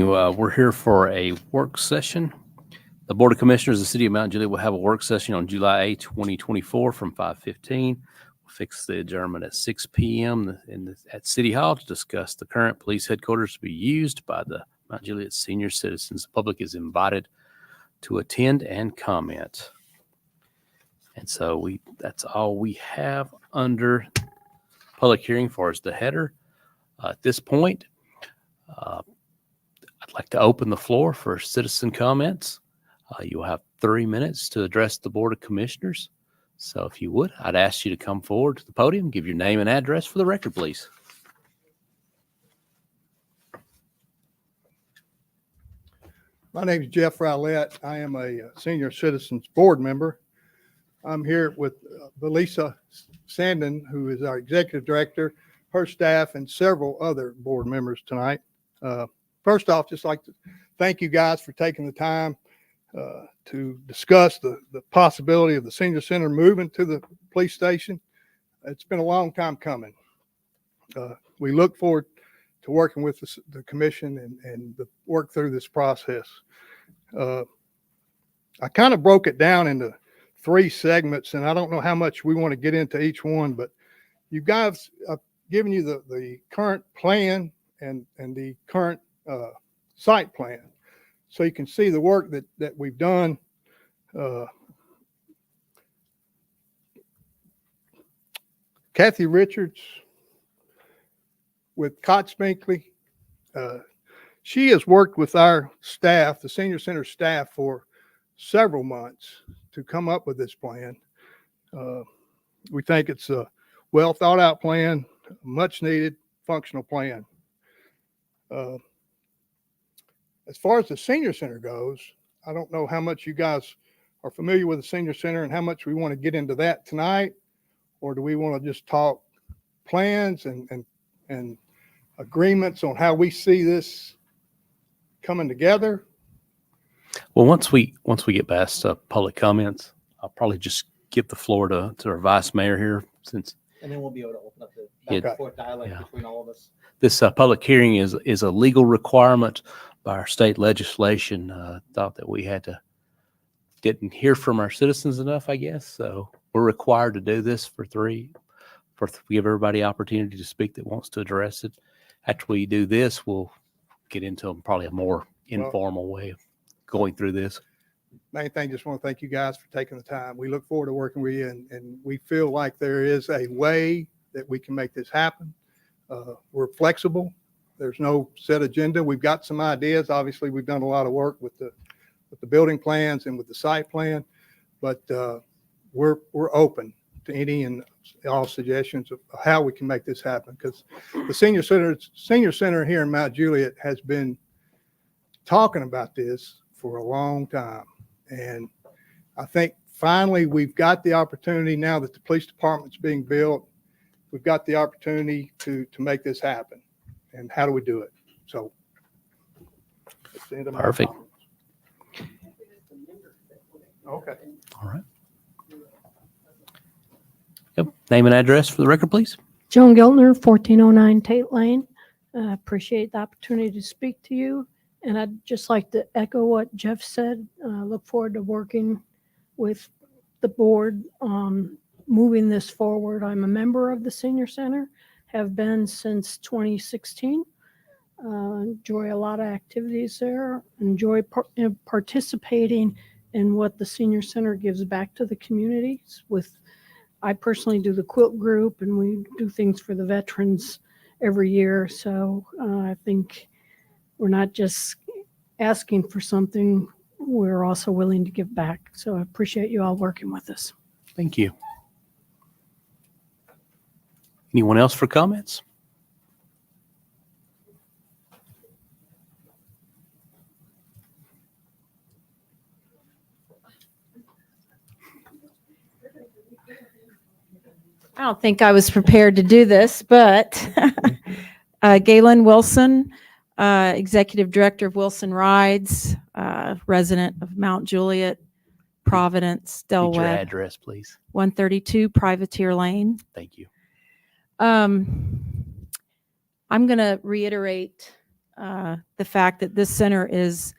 We're here for a work session. The Board of Commissioners of the City of Mount Juliet will have a work session on July 8, 2024 from 5:15. We'll fix the adjournment at 6 p.m. At City Hall to discuss the current police headquarters to be used by the Mount Juliet Senior Citizens. The public is invited to attend and comment. And so that's all we have under public hearing for us, the header. At this point, I'd like to open the floor for citizen comments. You'll have 3 minutes to address the Board of Commissioners. So if you would, I'd ask you to come forward to the podium, give your name and address for the record, please. My name is Jeff Rowlett. I am a Senior Citizens Board member. I'm here with Belisa Sandin, who is our Executive Director, her staff, and several other board members tonight. First off, just like to thank you guys for taking the time to discuss the possibility of the senior center moving to the police station. It's been a long time coming. We look forward to working with the commission and work through this process. I kind of broke it down into 3 segments, and I don't know how much we want to get into each one, but you guys, I've given you the current plan and the current site plan, so you can see the work that we've done. Kathy Richards with Cotts Binkley, she has worked with our staff, the senior center staff, for several months to come up with this plan. We think it's a well thought out plan, much needed functional plan. As far as the senior center goes, I don't know how much you guys are familiar with the senior center and how much we want to get into that tonight, or do we want to just talk plans and agreements on how we see this coming together? Well, once we get past public comments, I'll probably just give the floor to our vice mayor here, and then we'll be able to open up the back and forth dialogue between all of us. This public hearing is a legal requirement by our state legislation. Thought that we didn't hear from our citizens enough, I guess. So we're required to do this we give everybody opportunity to speak that wants to address it. After we do this, we'll get into probably a more informal way of going through this. Main thing, just want to thank you guys for taking the time. We look forward to working with you, and we feel like there is a way that we can make this happen. We're flexible. There's no set agenda. We've got some ideas. Obviously, we've done a lot of work with the building plans and with the site plan, but we're open to any and all suggestions of how we can make this happen, because the senior center here in Mount Juliet has been talking about this for a long time. And I think finally we've got the opportunity, now that the police department's being built, we've got the opportunity to make this happen. And how do we do it? So that's the end of my Perfect. comments. Okay. All right. Yep. Name and address for the record, please. Joan Giltner, 1409 Tate Lane. Appreciate the opportunity to speak to you. And I'd just like to echo what Jeff said. Look forward to working with the board on moving this forward. I'm a member of the Senior Center, have been since 2016. Enjoy a lot of activities there. Enjoy participating in what the Senior Center gives back to the communities. I personally do the quilt group, and we do things for the veterans every year. So I think we're not just asking for something, we're also willing to give back. So I appreciate you all working with us. Thank you. Anyone else for comments? I don't think I was prepared to do this, but Galen Wilson, Executive Director of Wilson Rides, resident of Mount Juliet, Providence, Need Delaware. your address, please. 132 Privateer Lane. Thank you. I'm going to reiterate the fact that this center is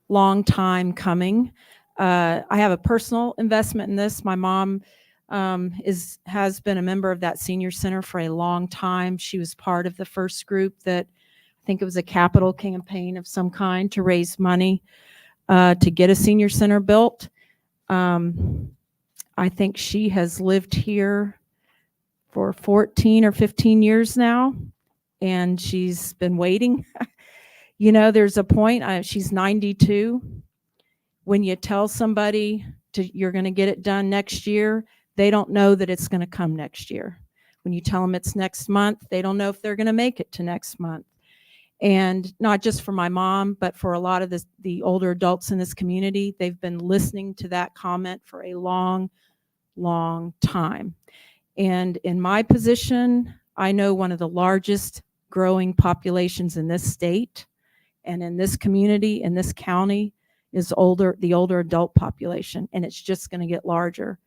long time coming. I have a personal investment in this. My mom has been a member of that senior center for a long time. She was part of the first group that, I think it was a capital campaign of some kind to raise money to get a senior center built. I think she has lived here for 14 or 15 years now, and she's been waiting. You know, there's a point, she's 92. When you tell somebody you're going to get it done next year, they don't know that it's going to come next year. When you tell them it's next month, they don't know if they're going to make it to next month. And not just for my mom, but for a lot of the older adults in this community, they've been listening to that comment for a long, long time. And in my position, I know one of the largest growing populations in this state and in this community, in this county, is the older adult population, and it's just going to get larger.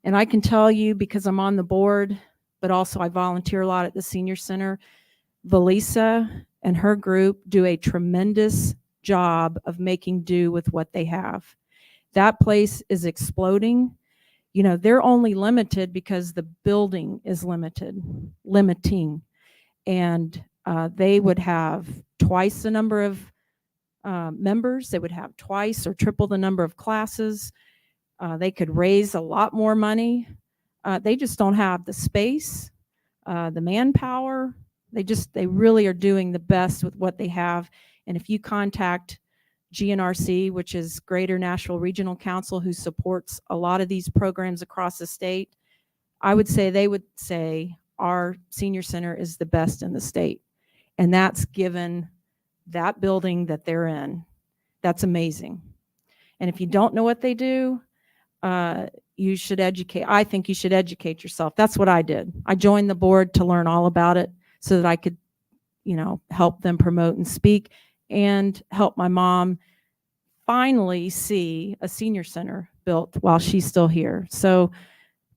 And I can tell you, because I'm on the board, but also I volunteer a lot at the senior center, Valisa and her group do a tremendous job of making do with what they have. That place is exploding. You know, they're only limited because the building is limiting. And they would have twice the number of members. They would have twice or triple the number of classes. They could raise a lot more money. They just don't have the space, the manpower. They really are doing the best with what they have. And if you contact GNRC, which is Greater Nashville Regional Council, who supports a lot of these programs across the state, they would say our senior center is the best in the state. And that's given that building that they're in. That's amazing. And if you don't know what they do, you should educate. I think you should educate yourself. That's what I did. I joined the board to learn all about it so that I could, help them promote and speak and help my mom finally see a senior center built while she's still here. So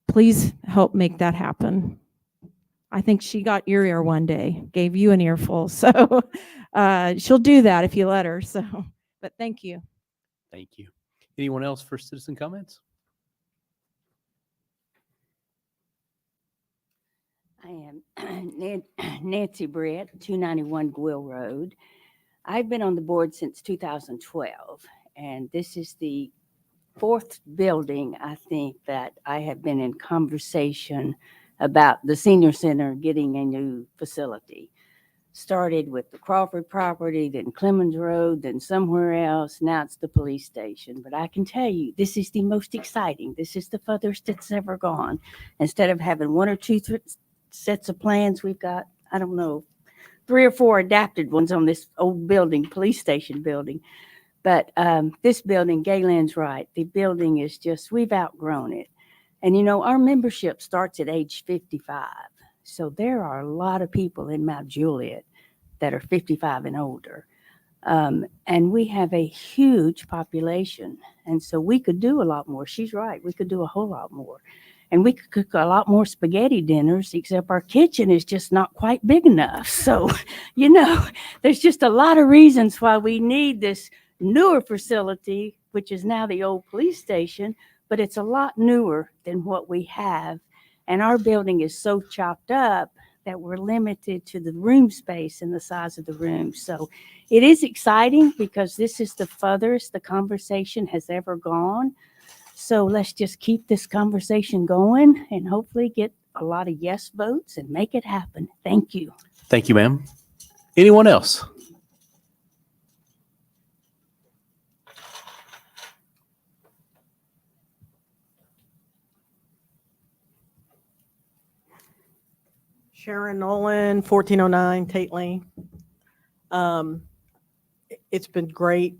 please help make that happen. I think she got your ear one day, gave you an earful. So she'll do that if you let her. So, but thank you. Thank you. Anyone else for citizen comments? I am Nancy Brett, 291 Gwill Road. I've been on the board since 2012, and this is the fourth building, I think, that I have been in conversation about the senior center getting a new facility. Started with the Crawford property, then Clemens Road, then somewhere else. Now it's the police station. But I can tell you, this is the most exciting. This is the furthest it's ever gone. Instead of having one or two sets of plans, we've got, 3 or 4 adapted ones on this old building, police station building. But this building, Galen's right, the building is just, we've outgrown it. And our membership starts at age 55. So there are a lot of people in Mount Juliet that are 55 and older. And we have a huge population. And so we could do a lot more. She's right. We could do a whole lot more. And we could cook a lot more spaghetti dinners, except our kitchen is just not quite big enough. So, there's just a lot of reasons why we need this newer facility, which is now the old police station, but it's a lot newer than what we have. And our building is so chopped up that we're limited to the room space and the size of the room. So it is exciting because this is the furthest the conversation has ever gone. So let's just keep this conversation going and hopefully get a lot of yes votes and make it happen. Thank you. Thank you, ma'am. Anyone else? Sharon Nolan, 1409 Tate Lane. It's been great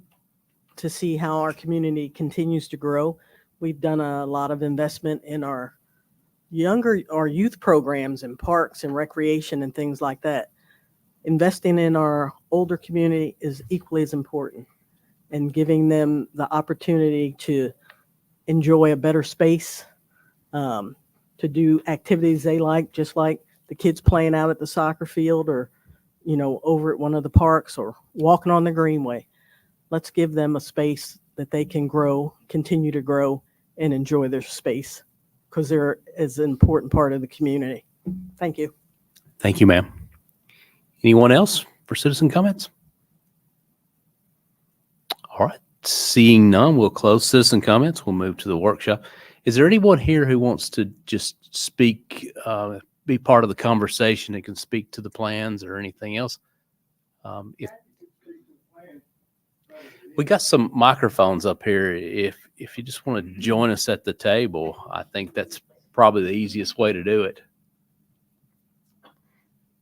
to see how our community continues to grow. We've done a lot of investment in our youth programs and parks and recreation and things like that. Investing in our older community is equally as important, and giving them the opportunity to enjoy a better space, to do activities they like, just like the kids playing out at the soccer field or over at one of the parks or walking on the greenway. Let's give them a space that they can grow, continue to grow, and enjoy their space, because they're as an important part of the community. Thank you. Thank you, ma'am. Anyone else for citizen comments? All right. Seeing none, we'll close citizen comments. We'll move to the workshop. Is there anyone here who wants to just speak, be part of the conversation that can speak to the plans or anything else? If we got some microphones up here, if you just want to join us at the table, I think that's probably the easiest way to do it.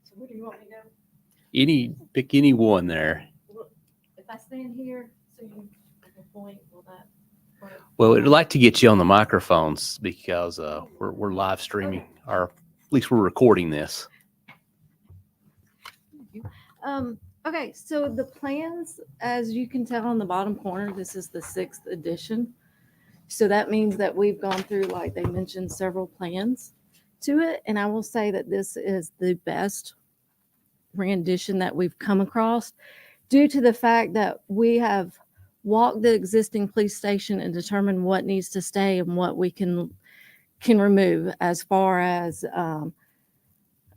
So where do you want me to go? Pick any one there. If I stand here, so you make a point, will that work? Well, we'd like to get you on the microphones because we're live streaming, or at least we're recording this. Okay, so the plans, as you can tell on the bottom corner, this is the 6th edition. So that means that we've gone through, like they mentioned, several plans to it. And I will say that this is the best rendition that we've come across, due to the fact that we have walked the existing police station and determined what needs to stay and what we can remove, as far as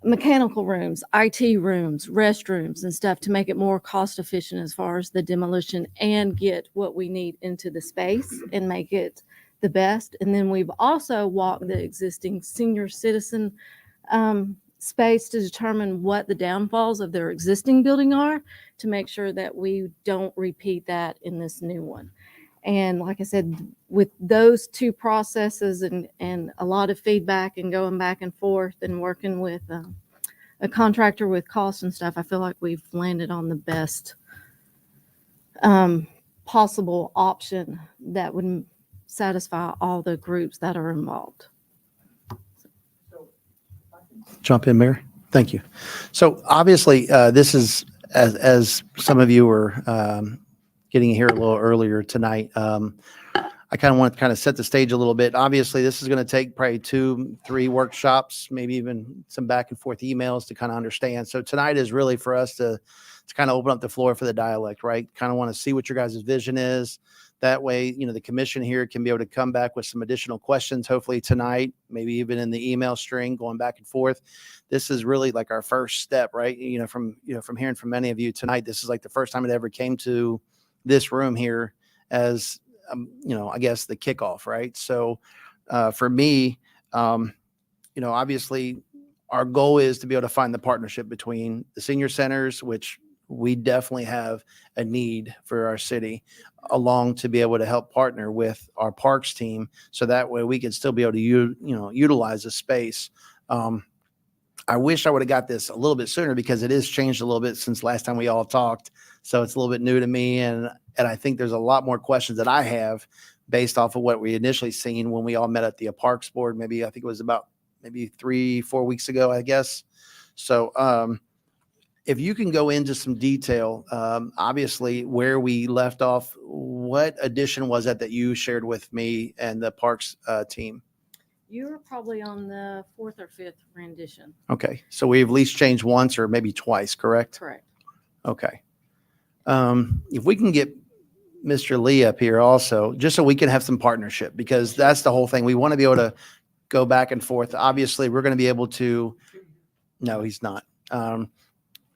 mechanical rooms, IT rooms, restrooms and stuff, to make it more cost efficient as far as the demolition, and get what we need into the space and make it the best. And then we've also walked the existing senior citizen space to determine what the downfalls of their existing building are, to make sure that we don't repeat that in this new one. And like I said, with those two processes and a lot of feedback and going back and forth and working with a contractor with costs and stuff, I feel like we've landed on the best possible option that would satisfy all the groups that are involved. Jump in, Mayor. Thank you. So obviously, this is, as some of you were getting here a little earlier tonight, I kind of want to set the stage a little bit. Obviously, this is going to take probably 2-3 workshops, maybe even some back and forth emails to kind of understand. So tonight is really for us to kind of open up the floor for the dialect, right? Kind of want to see what your guys' vision is. That way, the commission here can be able to come back with some additional questions, hopefully tonight, maybe even in the email string going back and forth. This is really like our first step, right? From hearing from many of you tonight, this is like the first time it ever came to this room here as, I guess the kickoff, right? So for me, obviously our goal is to be able to find the partnership between the senior centers, which we definitely have a need for our city, along to be able to help partner with our parks team. So that way we can still be able to, utilize the space. I wish I would have got this a little bit sooner, because it has changed a little bit since last time we all talked. So it's a little bit new to me. And I think there's a lot more questions that I have based off of what we initially seen when we all met at the Parks Board. I think it was about 3-4 weeks ago, I guess. So if you can go into some detail, obviously where we left off, what edition was that you shared with me and the Parks team? You were probably on the 4th or 5th rendition. Okay. So we've at least changed once or maybe twice, correct? Correct. Okay. If we can get Mr. Lee up here also, just so we can have some partnership, because that's the whole thing. We want to be able to go back and forth. Obviously, we're going to be able to, no, he's not.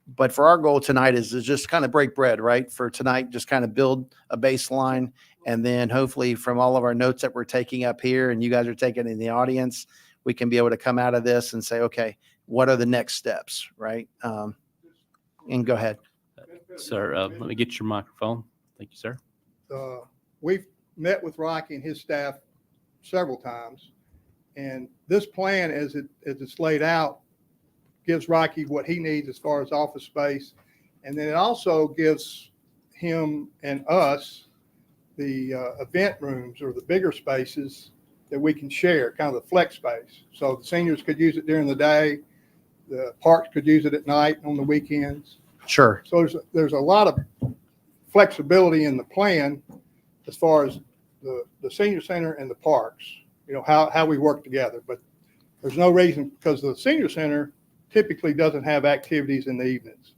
But for our goal tonight is to just kind of break bread, right? For tonight, just kind of build a baseline. And then hopefully from all of our notes that we're taking up here and you guys are taking in the audience, we can be able to come out of this and say, okay, what are the next steps, right? And go ahead. Sir, let me get your microphone. Thank you, sir. We've met with Rocky and his staff several times. And this plan, as it's laid out, gives Rocky what he needs as far as office space. And then it also gives him and us the event rooms, or the bigger spaces that we can share, kind of the flex space. So the seniors could use it during the day. The parks could use it at night on the weekends. Sure. So there's a lot of flexibility in the plan as far as the senior center and the parks, how we work together. But there's no reason, because the senior center typically doesn't have activities in the evenings.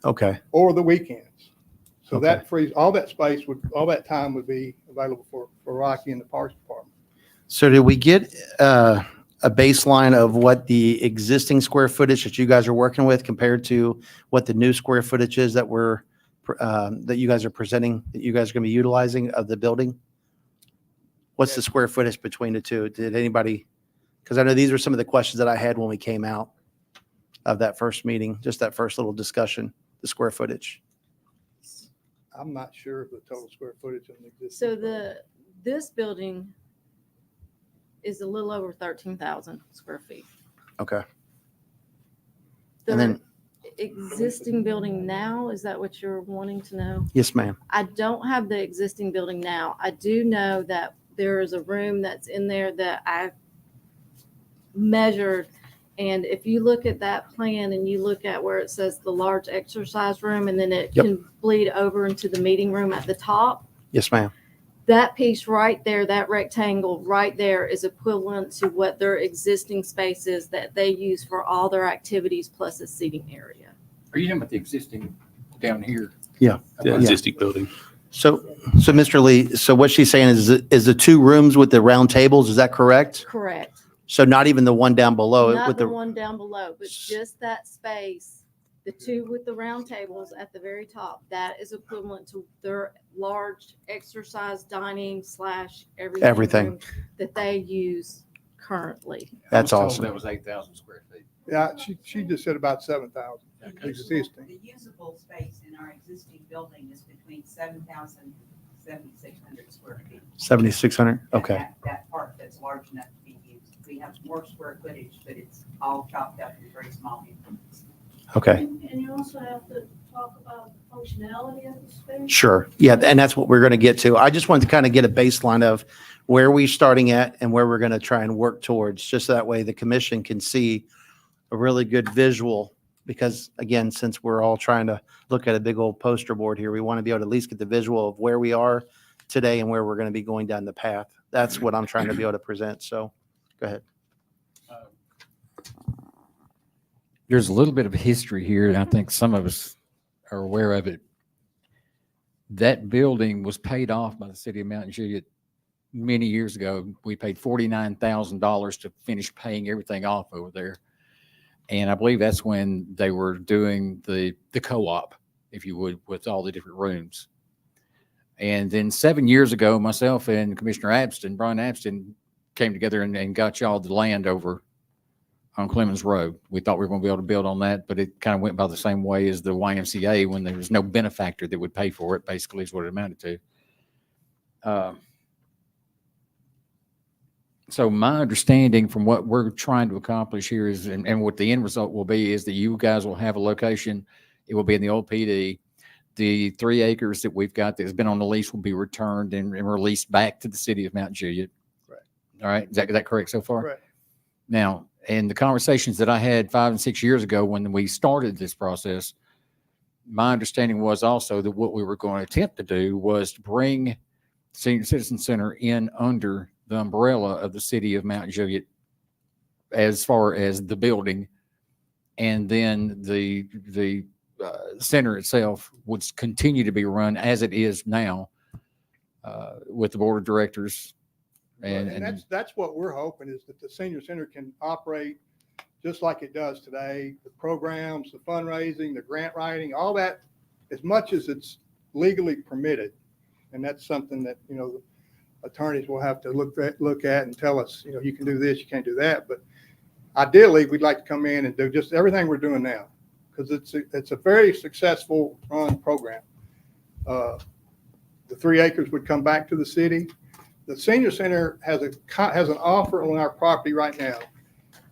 Okay. or the weekends. So Okay. that frees, all that time would be available for Rocky and the Parks Department. So did we get a baseline of what the existing square footage that you guys are working with compared to what the new square footage is that that you guys are presenting, that you guys are going to be utilizing of the building? What's the square footage between the two? Did anybody, because I know these are some of the questions that I had when we came out of that first meeting, just that first little discussion, the square footage. I'm not sure of the total square footage on the existing. So building. this building is a little over 13,000 square feet. Okay. The And then, existing building now, is that what you're wanting to know? yes, ma'am. I don't have the existing building now. I do know that there is a room that's in there that I measured. And if you look at that plan and you look at where it says the large exercise room, and then it Yep. can bleed over into the meeting room at the top, Yes, ma'am. that piece right there, that rectangle right there is equivalent to what their existing space is that they use for all their activities plus a seating area. Are you talking about the existing down here? Yeah. The Okay. existing building. So Mr. Lee, so what she's saying is the two rooms with the round tables, is that correct? Correct. So not even the one down below Not with the the, one down below, but just that space, the two with the round tables at the very top, that is equivalent to their large exercise dining / everything room that they use currently. That's I was told awesome. That was 8,000 square feet. Yeah, she just said about 7,000 Okay. existing. The usable space in our existing building is between 7,000 and 7,600 square feet. 7,600? And Okay. that part that's large enough to be used. We have more square footage, but it's all chopped up in very small increments. Okay. And you also have to talk about the functionality of the space. Sure. Yeah. And that's what we're going to get to. I just wanted to kind of get a baseline of where we're starting at and where we're going to try and work towards, just so that way the commission can see a really good visual. Because again, since we're all trying to look at a big old poster board here, we want to be able to at least get the visual of where we are today and where we're going to be going down the path. That's what I'm trying to be able to present. So go ahead. There's a little bit of history here, and I think some of us are aware of it. That building was paid off by the city of Mountain Juliet many years ago. We paid $49,000 to finish paying everything off over there. And I believe that's when they were doing the co-op, if you would, with all the different rooms. And then 7 years ago, myself and Commissioner Brian Abston, came together and got y'all the land over on Clemens Road. We thought we were going to be able to build on that, but it kind of went by the same way as the YMCA when there was no benefactor that would pay for it, basically is what it amounted to. So my understanding from what we're trying to accomplish here is, and what the end result will be, is that you guys will have a location. It will be in the old PD. The 3 acres that we've got that has been on the lease will be returned and released back to the city of Mount Juliet. Right. All right. Is that correct so far? Correct. Now, in the conversations that I had 5 and 6 years ago when we started this process, my understanding was also that what we were going to attempt to do was to bring Senior Citizen Center in under the umbrella of the city of Mount Juliet as far as the building, and then the center itself would continue to be run as it is now with the board of directors. And that's what we're hoping, is that the senior center can operate just like it does today. The programs, the fundraising, the grant writing, all that, as much as it's legally permitted. And that's something that, attorneys will have to look at and tell us, you can do this, you can't do that. But ideally, we'd like to come in and do just everything we're doing now, because it's a very successful run program. The 3 acres would come back to the city. The senior center has an offer on our property right now.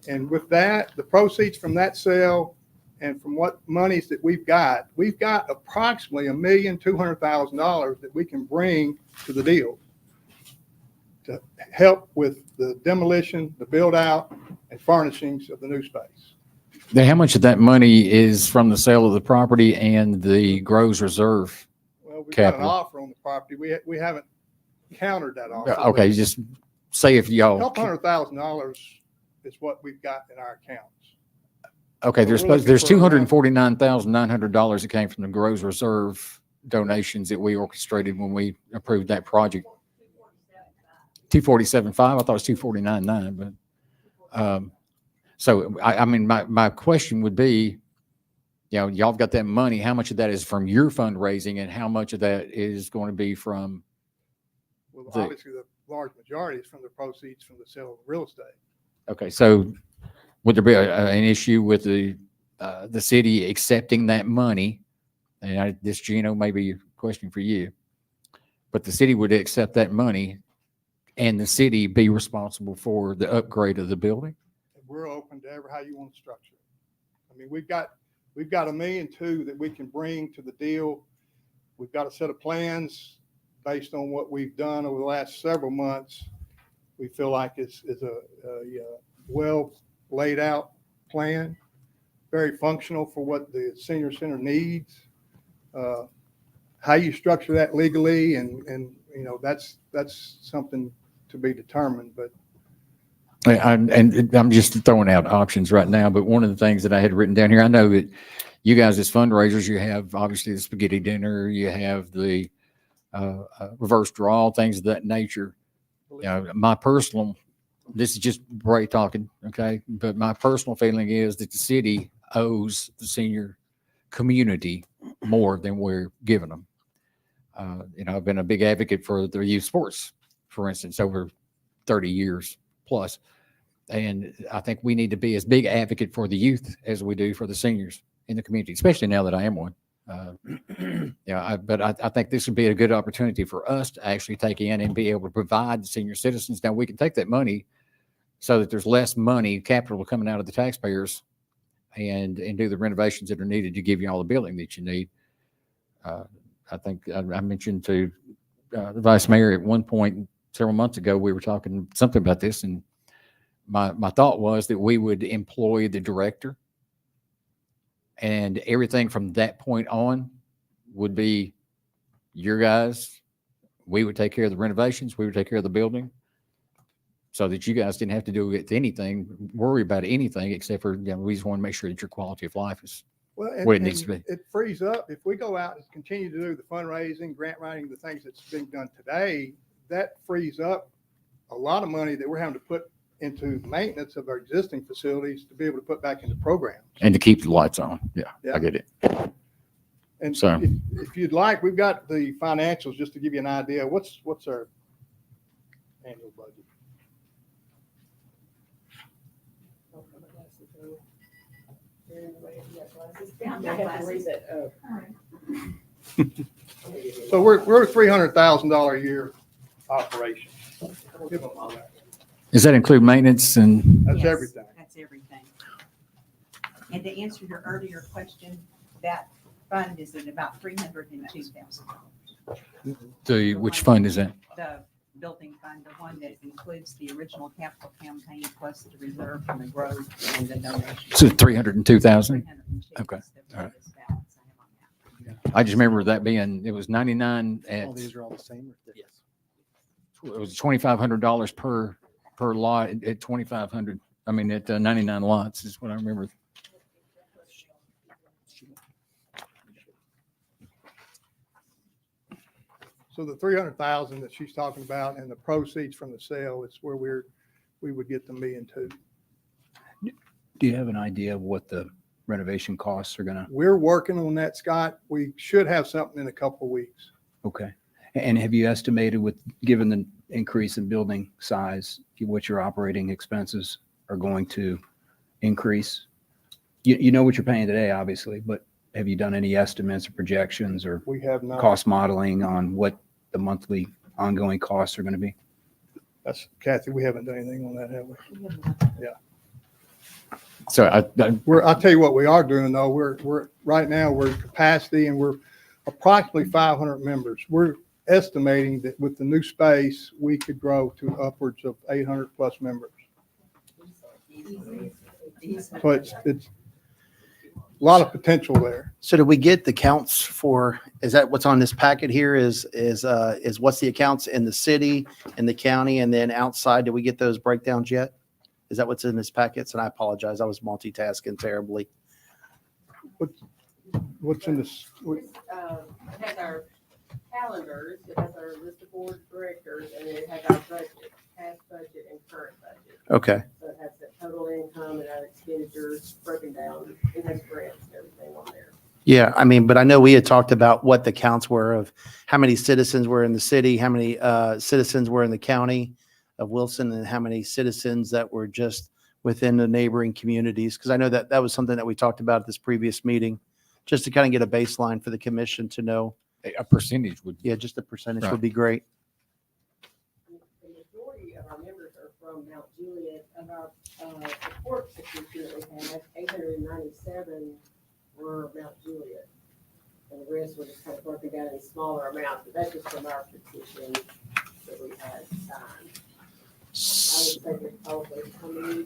And with that, the proceeds from that sale and from what monies that we've got approximately $1,200,000 that we can bring to the deal to help with the demolition, the build out, and furnishings of the new space. Now, how much of that money is from the sale of the property and the Groves Reserve? Well, we've Capital. got an offer on the property. We haven't countered that offer. Okay, just say if y'all. $200,000 is what we've got in our accounts. Okay, We're looking there's for around- $249,900 that came from the Groves Reserve donations that we orchestrated when we approved that project. 247.5, I thought it was 249.9, but, so I mean, my question would be, you know, y'all have got that money, how much of that is from your fundraising and how much of that is going to be from, Well, the- obviously, the large majority is from the proceeds from the sale of real estate. okay, so would there be an issue with the city accepting that money? And this, Gino, may be a question for you, but the city would accept that money and the city be responsible for the upgrade of the building? And we're open to how you want to structure it. I mean, we've got $1.2 million that we can bring to the deal. We've got a set of plans based on what we've done over the last several months. We feel like it's a well laid out plan, very functional for what the senior center needs. How you structure that legally and you know, that's something to be determined, but And I'm just throwing out options right now, but one of the things that I had written down here, I know that you guys as fundraisers, you have obviously the spaghetti dinner, you have the reverse draw, things of that nature. You know, my personal, this is just Bray talking, okay? But my personal feeling is that the city owes the senior community more than we're giving them. You know, I've been a big advocate for the youth sports, for instance, over 30 years plus. And I think we need to be as big advocate for the youth as we do for the seniors in the community, especially now that I am one. But I think this would be a good opportunity for us to actually take in and be able to provide the senior citizens. Now we can take that money so that there's less money, capital coming out of the taxpayers and do the renovations that are needed to give you all the building that you need. I think I mentioned to the vice mayor at one point several months ago, we were talking something about this, and my thought was that we would employ the director, and everything from that point on would be your guys. We would take care of the renovations. We would take care of the building, so that you guys didn't have to do worry about anything except for, you know, we just want to make sure that your quality of life is well, what it needs to be. It frees up if we go out and continue to do the fundraising, grant writing, the things that's being done today. That frees up a lot of money that we're having to put into maintenance of our existing facilities to be able to put back into programs. And to keep the lights on. Yeah. I get it. And So- if you'd like, we've got the financials just to give you an idea. What's our annual budget? So we're a $300,000 a year operation. Give them all that. Does that include maintenance and? That's Yes, everything. That's everything. And to answer your earlier question, that fund is at about $302,000. Which fund is that? The building fund, the one that includes the original capital campaign plus the reserve from the growth and the donation. So 302,000? 302 Okay, is the all right. biggest balance I have on that. I just remember that being, it was 99 at, All these are all the same? Yes. it was $2,500 per lot at 2,500. I mean, at 99 lots is what I remember. So the 300,000 that she's talking about and the proceeds from the sale is where we would get the $1.2 million. Do you have an idea of what the renovation costs are gonna? We're working on that, Scott. We should have something in a couple of weeks. Okay. And have you estimated given the increase in building size, what your operating expenses are going to increase? You know what you're paying today, obviously, but have you done any estimates or projections or We have not. cost modeling on what the monthly ongoing costs are going to be? That's Kathy. We haven't done anything on that, have we? So I'll tell you what we are doing though. We're right now we're at capacity and we're approximately 500 members. We're estimating that with the new space, we could grow to upwards of 800 plus members. So it's a lot of potential there. So did we get the counts for, is that what's on this packet here is what's the accounts in the city and the county and then outside? Did we get those breakdowns yet? Is that what's in his packets? And I apologize. I was multitasking terribly. What's in this? It has our calendars, it has our list of board directors, and it has our budget, past budget and current budget. Okay. So it has the total income and our expenditures broken down. It has grants and everything on there. Yeah, I mean, but I know we had talked about what the counts were of how many citizens were in the city, how many citizens were in the county of Wilson, and how many citizens that were just within the neighboring communities. Because I know that that was something that we talked about at this previous meeting, just to kind of get a baseline for the commission to know. A percentage would. Yeah, just a percentage Right. would be great. The majority of our members are from Mount Juliet. Of our support petition that we had, 897 were Mount Juliet. And the rest were just kind of broken down in smaller amounts, but that's just from our petition that we had signed. I would say there's probably how many?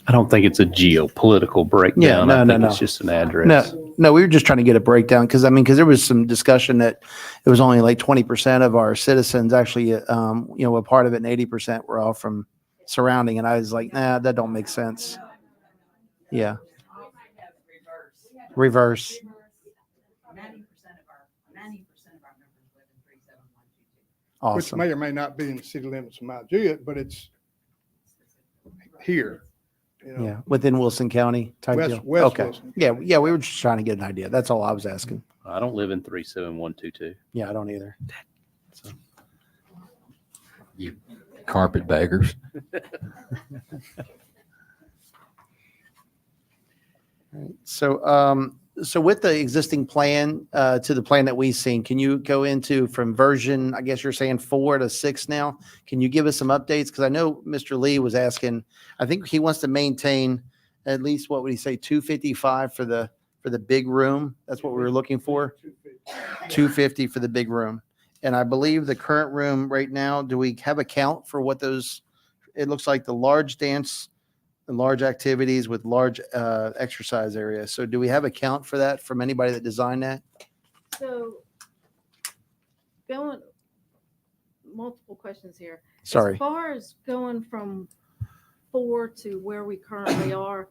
I don't think it's a geopolitical breakdown. no, I no, think no. it's just an address. No, we were just trying to get a breakdown because there was some discussion that it was only like 20% of our citizens actually, were part of it, and 80% were all from surrounding. And I was like, nah, that don't make sense. Yeah. Reverse. 90% of our members live in 37122. Which Awesome. may or may not be in the city limits of Mount Juliet, but it's here. You know, Yeah, within Wilson County type West- deal. West Okay. Wilson Yeah, County. yeah, we were just trying to get an idea. That's all I was asking. I don't live in 37122. Yeah, I don't either. So, Carpetbaggers. so with the existing plan to the plan that we've seen, can you go into from version, I guess you're saying 4 to 6 now? Can you give us some updates? Because I know Mr. Lee was asking, I think he wants to maintain at least, what would he say, 255 for the big room? That's what we were looking for? 250 for the big room. And I believe the current room right now, do we have a count for what those, it looks like the large dance and large activities with large exercise areas. So do we have a count for that from anybody that designed that? So going, multiple questions here. Sorry. As far as going from 4 to where we currently are,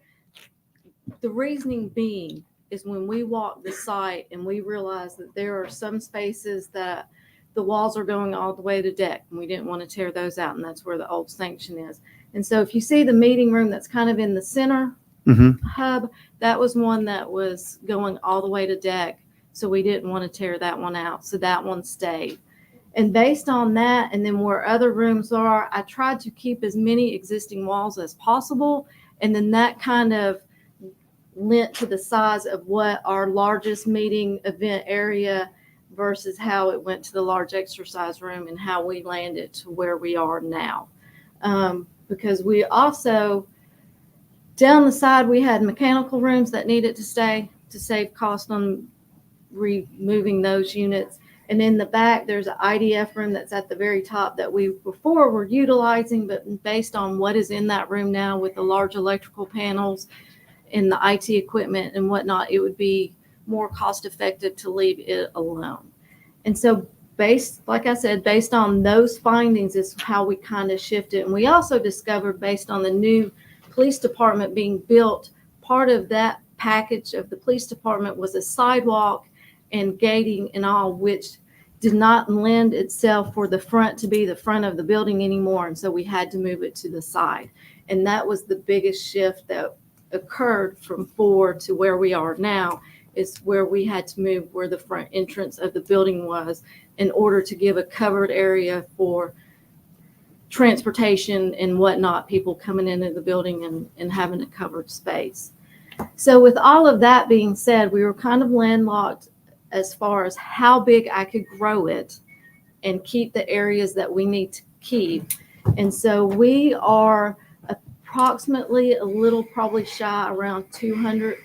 the reasoning being is when we walked the site and we realized that there are some spaces that the walls are going all the way to deck, and we didn't want to tear those out, and that's where the old sanction is. And so if you see the meeting room that's kind of in the center hub, that was one that was going all the way to deck. So we didn't want to tear that one out. So that one stayed. And based on that, and then where other rooms are, I tried to keep as many existing walls as possible. And then that kind of lent to the size of what our largest meeting event area versus how it went to the large exercise room and how we landed to where we are now. Because we also, down the side, we had mechanical rooms that needed to stay to save cost on removing those units. And in the back, there's an IDF room that's at the very top that we before were utilizing, but based on what is in that room now with the large electrical panels and the IT equipment and whatnot, it would be more cost effective to leave it alone. And so like I said, based on those findings is how we kind of shifted. And we also discovered, based on the new police department being built, part of that package of the police department was a sidewalk and gating and all, which did not lend itself for the front to be the front of the building anymore. And so we had to move it to the side. And that was the biggest shift that occurred from 4 to where we are now, is where we had to move where the front entrance of the building was in order to give a covered area for transportation and whatnot, people coming into the building and having a covered space. So with all of that being said, we were kind of landlocked as far as how big I could grow it and keep the areas that we need to keep. And so we are approximately a little probably shy around 200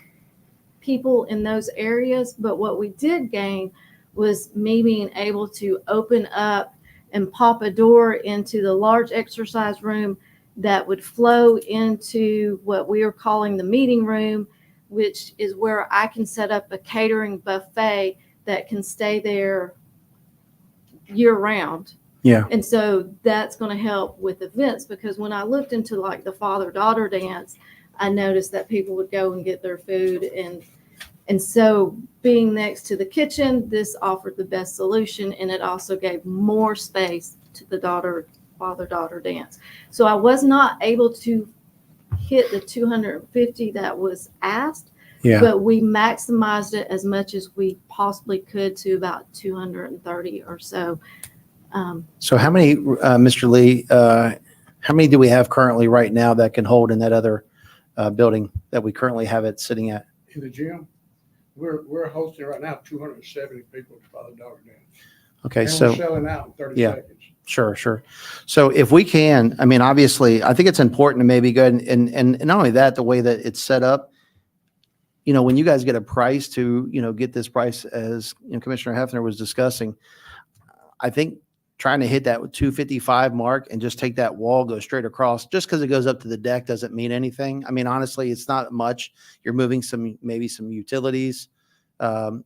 people in those areas. But what we did gain was me being able to open up and pop a door into the large exercise room that would flow into what we are calling the meeting room, which is where I can set up a catering buffet that can stay there year round Yeah. And so that's going to help with events, because when I looked into like the father-daughter dance, I noticed that people would go and get their food, and so being next to the kitchen, this offered the best solution, and it also gave more space to the father-daughter dance. So I was not able to hit the 250 that was asked, Yeah. but we maximized it as much as we possibly could to about 230 or so. So how many, Mr. Lee, how many do we have currently right now that can hold in that other building that we currently have it sitting at? In the gym, we're hosting right now 270 people to father-daughter dance. Okay, And so. we're selling out in 30 Yeah. seconds. Sure, sure. So if we can, I mean, obviously, I think it's important to maybe go ahead and not only that, the way that it's set up, when you guys get a price to, get this price, as Commissioner Hefner was discussing, I think trying to hit that with 255 mark and just take that wall, go straight across, just because it goes up to the deck doesn't mean anything. I mean, honestly, it's not much. You're moving maybe some utilities, some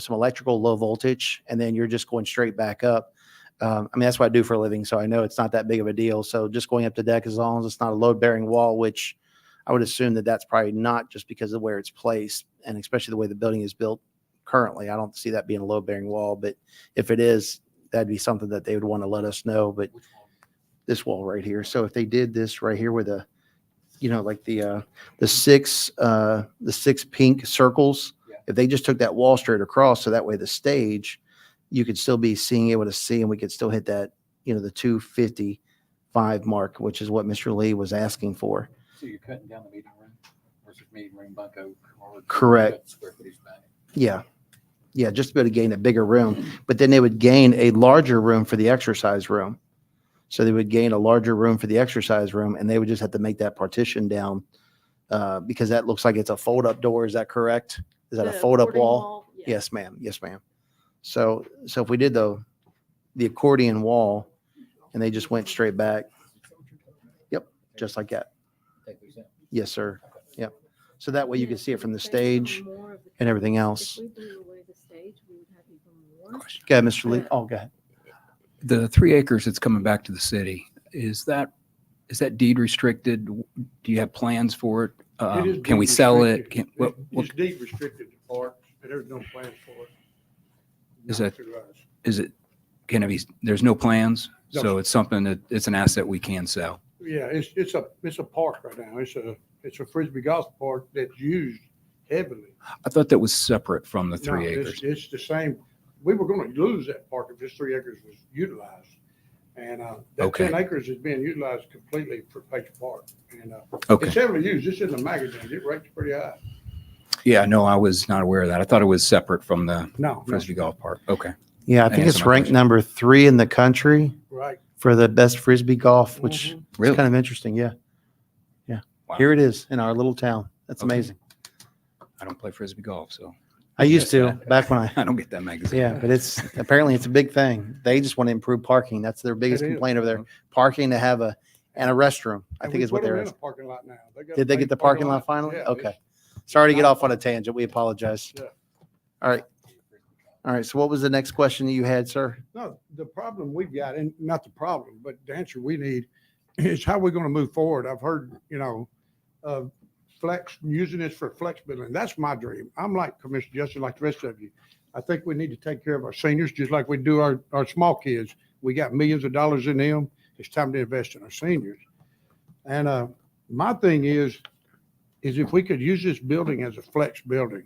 electrical low voltage, and then you're just going straight back up. I mean, that's what I do for a living, so I know it's not that big of a deal. So just going up the deck, as long as it's not a load-bearing wall, which I would assume that that's probably not, just because of where it's placed, and especially the way the building is built currently. I don't see that being a load-bearing wall, but if it is, that'd be something that they would want to let us know. But this wall right here. So if they did this right here with like the six pink circles, if they just took that wall straight across, so that way the stage, you could still be able to see, and we could still hit that, the 255 mark, which is what Mr. Lee was asking for. So you're cutting down the meeting room versus meeting room bunko? Correct. Square footage back. Yeah. Yeah, just to be able to gain a bigger room. But then they would gain a larger room for the exercise room. So they would gain a larger room for the exercise room, and they would just have to make that partition down because that looks like it's a fold-up door. Is that correct? Is that a The fold-up boarding wall? yes. Yes, ma'am. Yes, ma'am. So if we did the accordion wall and they just went straight back. Yep, just like that. Yes, sir. Yep. So that way you can see it from the stage and everything else. If we blew away the stage, we would have even more. Go ahead, Mr. Lee. Oh, go ahead. The 3 acres that's coming back to the city, is that deed restricted? Do you have plans for it? It is Can we deed sell it? restricted. It's deed restricted to parks, but there's no plans for it. Is Not that- through us. Can it be, there's no plans? No. So it's something that, it's an asset we can sell. Yeah, it's a park right now. It's a Frisbee golf park that's used heavily. I thought that was separate from the 3 No, acres. It's the same. We were going to lose that park if this 3 acres was utilized. And that Okay. 10 acres is being utilized completely for Patriot Park. And Okay. it's heavily used. It's in the magazines. It rates pretty high. Yeah, no, I was not aware of that. I thought it was separate from the No, Frisbee Golf Park. Okay. Yeah, I think Answer it's my ranked question. number 3 in the country right. for the best Frisbee golf, which is Really? kind of interesting. Yeah. Yeah. Wow. Here it is in our little town. That's Okay. amazing. I don't play Frisbee golf, so I used to Yes, back when I, I don't get that magazine. yeah, but apparently it's a big thing. They just want to improve parking. That's their biggest It is. complaint over there. Parking to have and a restroom, I And think we is what put 'em they're in a asking. parking lot now. Did they get the parking lot finally? Yeah, Okay. Sorry to get off on a tangent. We apologize. Yeah. All right. All right. So what was the next question that you had, sir? No, the problem we've got, and not the problem, but the answer we need is how we're going to move forward. I've heard, using this for flex building. That's my dream. I'm like Commissioner Justin, like the rest of you. I think we need to take care of our seniors just like we do our small kids. We got millions of dollars in them. It's time to invest in our seniors. And my thing is if we could use this building as a flex building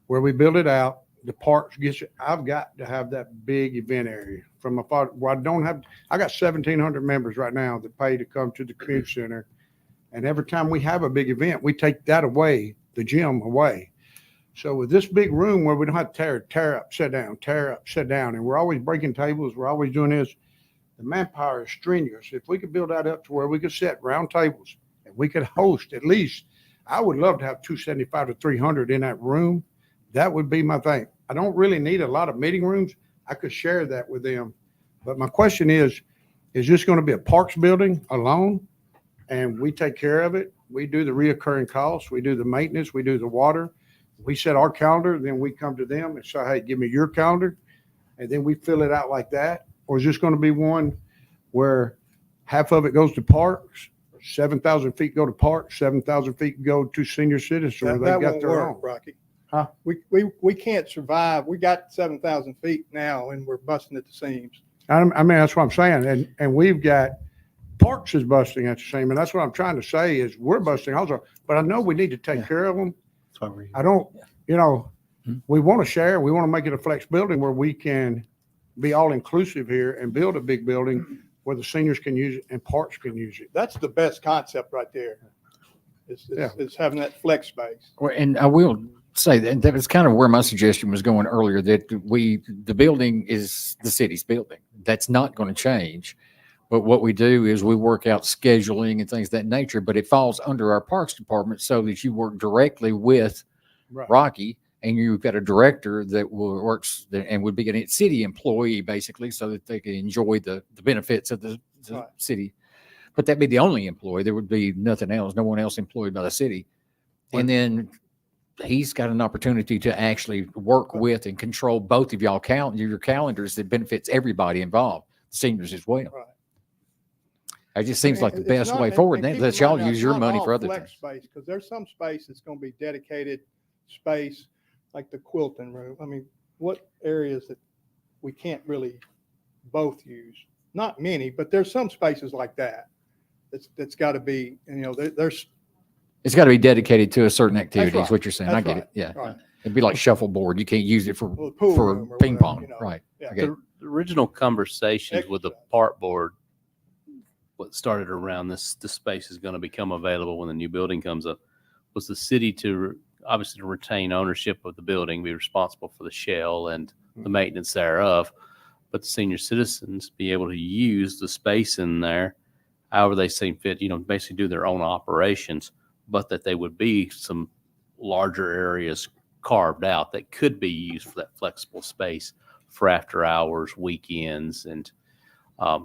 where we build it out, the parks I've got to have that big event area from my father. Well, I got 1,700 members right now that pay to come to the community center. And every time we have a big event, we take that away, the gym away. So with this big room where we don't have to tear up, sit down, tear up, sit down, and we're always breaking tables, we're always doing this, the manpower is strenuous. If we could build that up to where we could sit round tables and we could host at least, I would love to have 275 to 300 in that room. That would be my thing. I don't really need a lot of meeting rooms. I could share that with them. But my question is this going to be a parks building alone? And we take care of it. We do the reoccurring costs. We do the maintenance. We do the water. We set our calendar. Then we come to them and say, hey, give me your calendar. And then we fill it out like that. Or is this going to be one where half of it goes to parks, 7,000 feet go to parks, 7,000 feet go to senior citizens, or That, they that got won't their work, own? Rocky. Huh? We can't survive. We got 7,000 feet now and we're busting at the seams. I mean, that's what I'm saying. And we've got parks is busting at the same, and that's what I'm trying to say is we're busting also, but I know we need to take care of them. That's why we're here. I don't, you know, Mhm. we want to share, we want to make it a flex building where we can be all inclusive here and build a big building where the seniors can use it and parks can use it. That's the best concept right there. It's having that flex space. Well, and I will say that was kind of where my suggestion was going earlier, that the building is the city's building. That's not going to change. But what we do is we work out scheduling and things of that nature, but it falls under our parks department so that you work directly with Right. Rocky, and you've got a director that works there and would be a city employee basically, so that they can enjoy the benefits of the Right. city. But that'd be the only employee. There would be nothing else, no one else employed by the city. And then he's got an opportunity to actually work with and control both of your calendars that benefits everybody involved, seniors as well. Right. It just seems like the It's best not- way and- forward. and And keep let in y'all mind now, use it's your not money all for other flex things. space, because there's some space that's going to be dedicated space, like the quilting room. I mean, what areas that we can't really both use? Not many, but there's some spaces like that. That's got to be, there's. It's got to be dedicated to a certain activity, is right. what you're saying. I That's get right. it. Yeah. Right. It'd be like shuffleboard. You can't use it for Well, the pool room or ping whatever, pong. you know. Right. Yeah. Okay. The original conversations with the Exercise. park board, what started around this space is going to become available when the new building comes up, was the city obviously to retain ownership of the building, be responsible for the shell and the maintenance thereof, but the senior citizens be able to use the space in there however they see fit, basically do their own operations, but that they would be some larger areas carved out that could be used for that flexible space for after hours, weekends. And I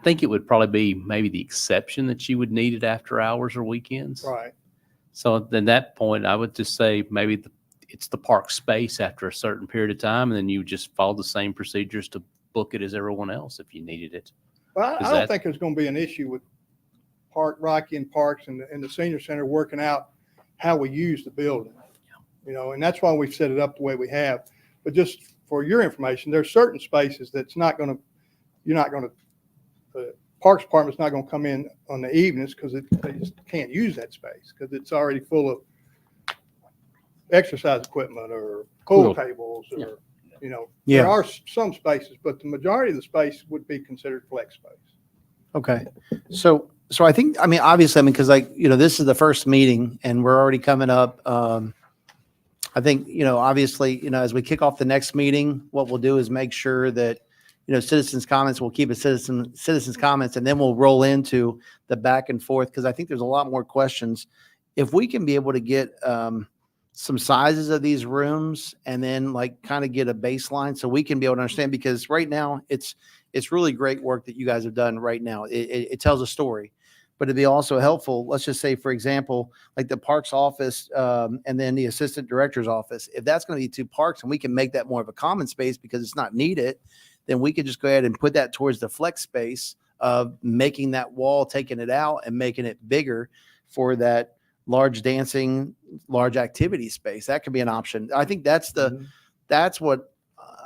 think it would probably be maybe the exception that you would need it after hours or weekends. Right. So then that point, I would just say maybe it's the park space after a certain period of time, and then you just follow the same procedures to book it as everyone else if you needed it. Well, Is I don't that- think there's going to be an issue with Rocky and Parks and the senior center working out how we use the building. And that's why we've set it up the way we have. But just for your information, there's certain spaces that's the Parks Department's not going to come in on the evenings because they just can't use that space because it's already full of exercise equipment or pool Cool. tables or, Yeah. there are some spaces, but the majority of the space would be considered flex space. Okay. So I think, obviously, because this is the first meeting and we're already coming up. I think, obviously, as we kick off the next meeting, what we'll do is make sure that, citizens' comments, we'll keep it citizens' comments, and then we'll roll into the back and forth, because I think there's a lot more questions. If we can be able to get some sizes of these rooms and then kind of get a baseline so we can be able to understand, because right now it's really great work that you guys have done right now. It tells a story, but it'd be also helpful. Let's just say, for example, like the parks office and then the assistant director's office, if that's going to be two parks and we can make that more of a common space because it's not needed, then we could just go ahead and put that towards the flex space of making that wall, taking it out and making it bigger for that large dancing, large activity space. That could be an option. I think that's what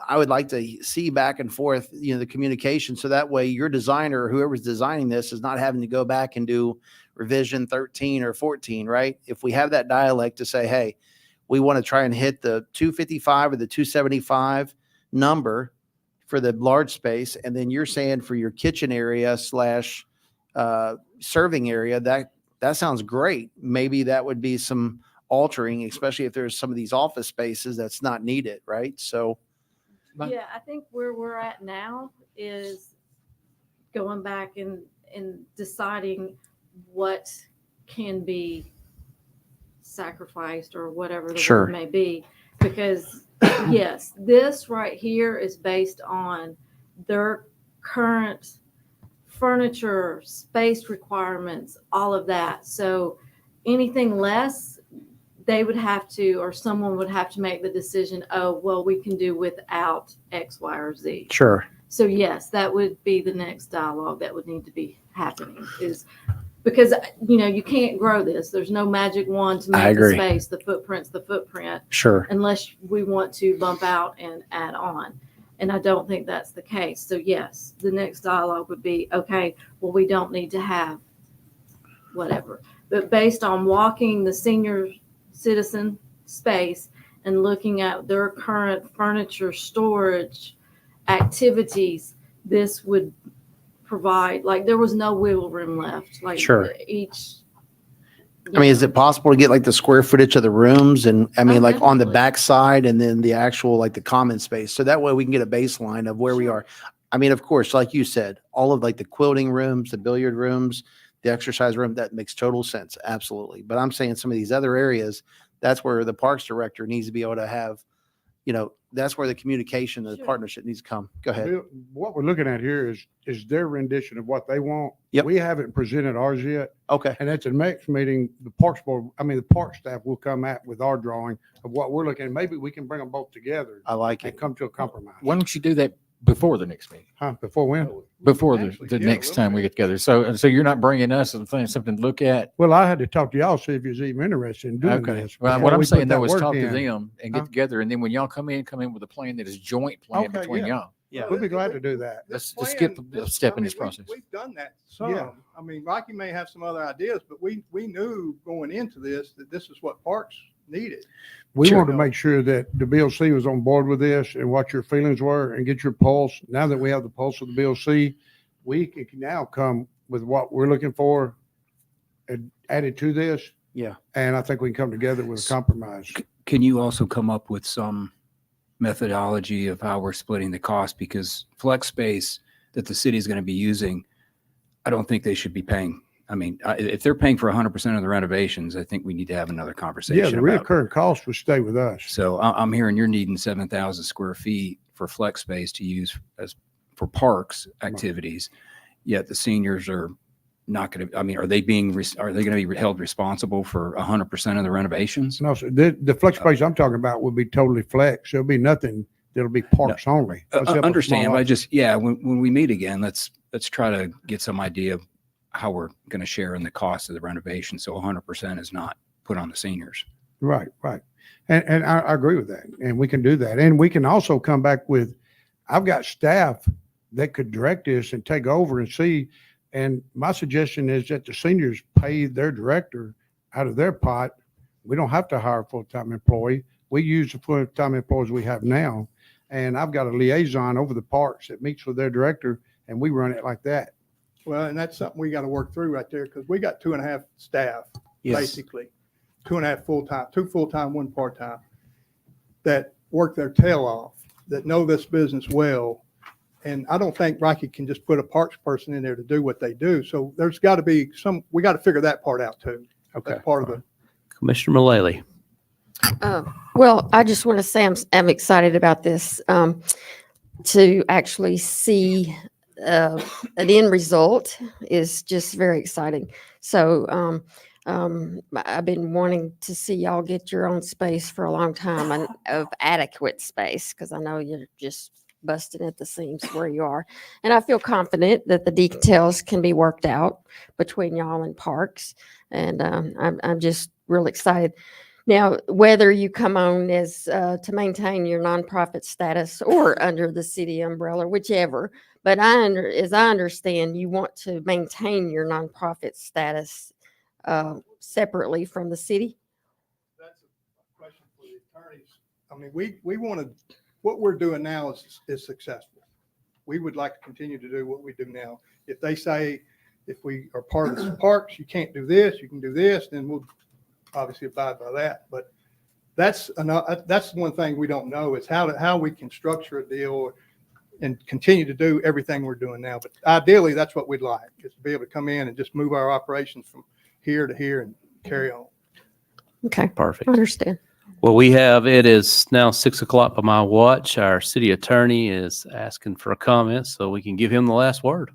I would like to see back and forth, the communication. So that way your designer or whoever's designing this is not having to go back and do revision 13 or 14, right? If we have that dialect to say, hey, we want to try and hit the 255 or the 275 number for the large space. And then you're saying for your kitchen area / serving area, that sounds great. Maybe that would be some altering, especially if there's some of these office spaces that's not needed, right? So Yeah, I think where we're at now is going back and deciding what can be sacrificed or whatever the Sure. word may be. Because yes, this right here is based on their current furniture, space requirements, all of that. So anything less, they would have to, or someone would have to make the decision, oh, well, we can do without X, Y, or Z. Sure. So yes, that would be the next dialogue that would need to be happening, is because, you can't grow this. There's no magic wand to I make the agree. space. The footprint's the footprint, Sure. unless we want to bump out and add on. And I don't think that's the case. So yes, the next dialogue would be, okay, well, we don't need to have whatever. But based on walking the senior citizen space and looking at their current furniture storage activities, this would provide, like, there was no wiggle room left. Like, Sure. each. I mean, is it possible to get like the square footage of the rooms and I mean, Oh, like on the definitely. back side and then the actual, like the common space? So that way we can get a baseline of where we Sure. are. I mean, of course, like you said, all of like the quilting rooms, the billiard rooms, the exercise room, that makes total sense. Absolutely. But I'm saying some of these other areas, that's where the parks director needs to be able to have, that's where the communication, the Sure. partnership needs to come. Go ahead. Bill, what we're looking at here is their rendition of what they want. Yep. We haven't presented ours yet. Okay. And at the next meeting, the park staff will come out with our drawing of what we're looking at. Maybe we can bring them both together I like it. and come to a compromise. Why don't you do that before the next meeting? Before when? Before Actually, the yeah, next we'll time do we it. get together. So you're not bringing us something to look at? Well, I had to talk to y'all, see if you was even interested in doing Okay. this. Well, before what I'm we put saying that though is work talk to in. them and get Huh? together. And then when y'all come in with a plan that is joint plan Okay, between yeah. y'all. Yeah. We'll be glad to do that. Let's This skip plan- a step in I this mean, process. We've done that some. Yeah. I mean, Rocky may have some other ideas, but we knew going into this that this is what parks needed. We Sure. wanted to make sure that the BOC was on board with this and what your feelings were and get your pulse. Now that we have the pulse of the BOC, we can now come with what we're looking for and add it to this. Yeah. And I think we can come together with a compromise. Can you also come up with some methodology of how we're splitting the cost? Because flex space that the city is going to be using, I don't think they should be paying. I mean, if they're paying for 100% of the renovations, I think we need to have another Yeah, conversation the about. reoccurring cost would stay with us. So I'm hearing you're needing 7,000 square feet for flex space to use for parks activities. Yet the seniors are not going to, I mean, are they going to be held responsible for 100% of the renovations? No, sir, the flex space I'm talking about will be totally flex. There'll be nothing, that'll be parks only. Except for Understand, small but when we meet again, let's try to get some idea of how we're going to share in the cost of the renovation. So 100% is not put on the seniors. Right. And I agree with that. And we can do that. And we can also come back with, I've got staff that could direct this and take over and see. And my suggestion is that the seniors pay their director out of their pot. We don't have to hire a full-time employee. We use the full-time employees we have now. And I've got a liaison over the parks that meets with their director, and we run it like that. Well, and that's something we got to work through right there because we got 2.5 staff, Yes. basically. 2.5 full-time, 2 full-time, 1 part-time that work their tail off, that know this business well. And I don't think Rocky can just put a parks person in there to do what they do. So there's got to be we got to figure that part out too. Okay. That's part of the. Commissioner Mullally. Well, I just want to say I'm excited about this, to actually see an end result is just very exciting. So I've been wanting to see y'all get your own space for a long time and of adequate space, because I know you're just busting at the seams where you are. And I feel confident that the details can be worked out between y'all and parks. And I'm just real excited. Now, whether you come on as to maintain your nonprofit status or under the city umbrella, whichever, but as I understand, you want to maintain your nonprofit status separately from the city. That's a question for the attorneys. I mean, we want to, what we're doing now is successful. We would like to continue to do what we do now. If they say, if we are part of the parks, you can't do this, you can do this, then we'll obviously abide by that. But that's one thing we don't know is how we can structure a deal and continue to do everything we're doing now. But ideally, that's what we'd like, is to be able to come in and just move our operations from here to here and carry on. Okay. Perfect. I understand. Well, it is now 6:00 by my watch. Our city attorney is asking for a comment, so we can give him the last word.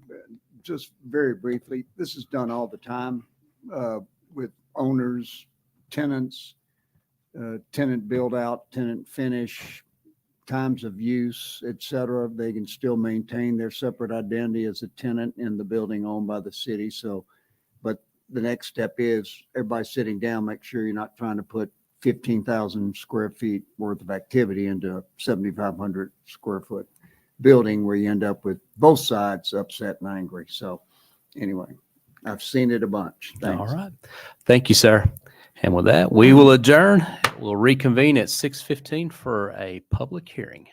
Just very briefly, this is done all the time with owners, tenants. tenant build out, tenant finish, times of use, et cetera. They can still maintain their separate identity as a tenant in the building owned by the city. So, but the next step is everybody sitting down, make sure you're not trying to put 15,000 square feet worth of activity into a 7,500 square foot building where you end up with both sides upset and angry. So anyway, I've seen it a bunch. Thanks. All right. Thank you, sir. And with that, we will adjourn. We'll reconvene at 6:15 for a public hearing.